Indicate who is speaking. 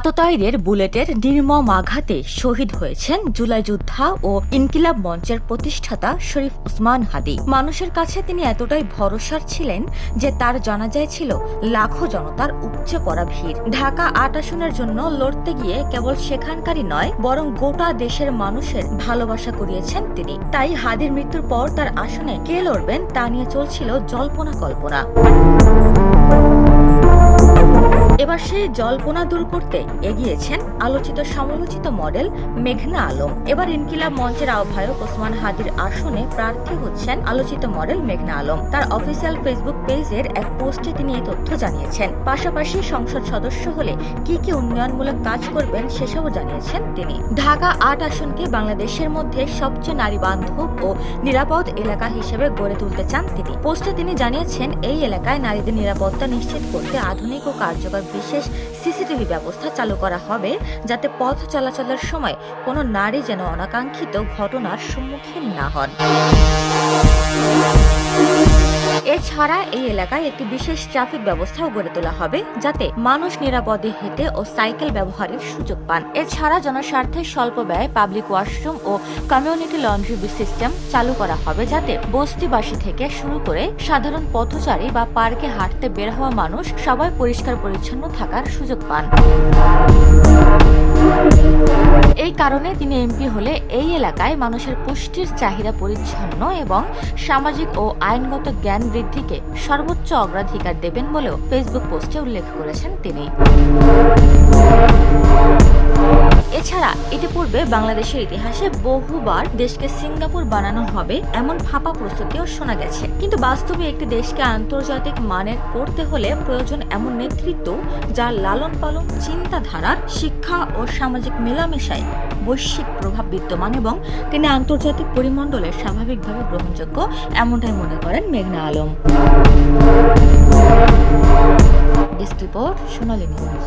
Speaker 1: আততায়ীদের বুলেটের নির্মম আঘাতে শহীদ হয়েছেন জুলাই যোদ্ধা ও ইনকিলাব মঞ্চের প্রতিষ্ঠাতা শরীফ ওসমান হাদী। মানুষের কাছে তিনি এতটাই ভরসার ছিলেন যে তার জানাজায় ছিল লাখো জনতার উপচে পড়া ভিড়। ঢাকা ৮ আসনের জন্য লড়তে গিয়ে কেবল সেখানকারই নয়, বরং গোটা দেশের মানুষের ভালোবাসা কুড়িয়েছেন তিনি। তাই হাদীর মৃত্যুর পর তার আসনে কে লড়বেন তা নিয়ে চলছিল জল্পনা কল্পনা। এবার সেই জল্পনা দূর করতে এগিয়েছেন আলোচিত সমালোচিত মডেল মেঘনা আলম। এবার ইনকিলাব মঞ্চের আহ্বায়ক ওসমান হাদীর আসনে প্রার্থী হচ্ছেন আলোচিত মডেল মেঘনা আলম। তার অফিসিয়াল ফেসবুক পেজের এক পোস্টে তিনি এই তথ্য জানিয়েছেন। পাশাপাশি সংসদ সদস্য হলে কি কি উন্নয়নমূলক কাজ করবেন সেসবও জানিয়েছেন তিনি। ঢাকা ৮ আসনকে বাংলাদেশের মধ্যে সবচেয়ে নারী বান্ধব ও নিরাপদ এলাকা হিসেবে গড়ে তুলতে চান তিনি। পোস্টে তিনি জানিয়েছেন, এই এলাকায় নারীদের নিরাপত্তা নিশ্চিত করতে আধুনিক ও কার্যকর বিশেষ সিসিটিভি ব্যবস্থা চালু করা হবে, যাতে পথ চলাচলের সময় কোনো নারী যেন অনাকাঙ্ক্ষিত ঘটনার সম্মুখীন না হন। এছাড়া এই এলাকায় একটি বিশেষ ট্রাফিক ব্যবস্থাও গড়ে তোলা হবে, যাতে মানুষ নিরাপদে হেঁটে ও সাইকেল ব্যবহারের সুযোগ পান। এছাড়া জনস্বার্থে স্বল্প ব্যয় পাবলিক ওয়াশরুম ও কমিউনিটি লন্ড্রি সিস্টেম চালু করা হবে, যাতে বস্তিবাসী থেকে শুরু করে সাধারণ পথচারী বা পার্কে হাঁটতে বের হওয়া মানুষ সবাই পরিষ্কার পরিচ্ছন্ন থাকার সুযোগ পান। এই কারণে তিনি এমপি হলে এই এলাকায় মানুষের পুষ্টির চাহিদা পরিচ্ছন্ন এবং সামাজিক ও আইনগত জ্ঞান বৃদ্ধিকে সর্বোচ্চ অগ্রাধিকার দেবেন বলেও ফেসবুক পোস্টে উল্লেখ করেছেন তিনি। এছাড়া ইতিপূর্বে বাংলাদেশের ইতিহাসে বহুবার দেশকে সিঙ্গাপুর বানানো হবে এমন ফাঁপা প্রস্তুতিও শোনা গেছে, কিন্তু বাস্তবে একটি দেশকে আন্তর্জাতিক মানের করতে হলে প্রয়োজন এমন নেতৃত্ব যার লালন পালন, চিন্তাধারার, শিক্ষা ও সামাজিক মেলামেশায় বৈশ্বিক প্রভাব বিদ্যমান এবং তিনি আন্তর্জাতিক পরিমণ্ডলে স্বাভাবিকভাবে গ্রহণযোগ্য, এমনটাই মনে করেন মেঘনা আলম। ডেস্ক রিপোর্ট, সোনালী নিউজ।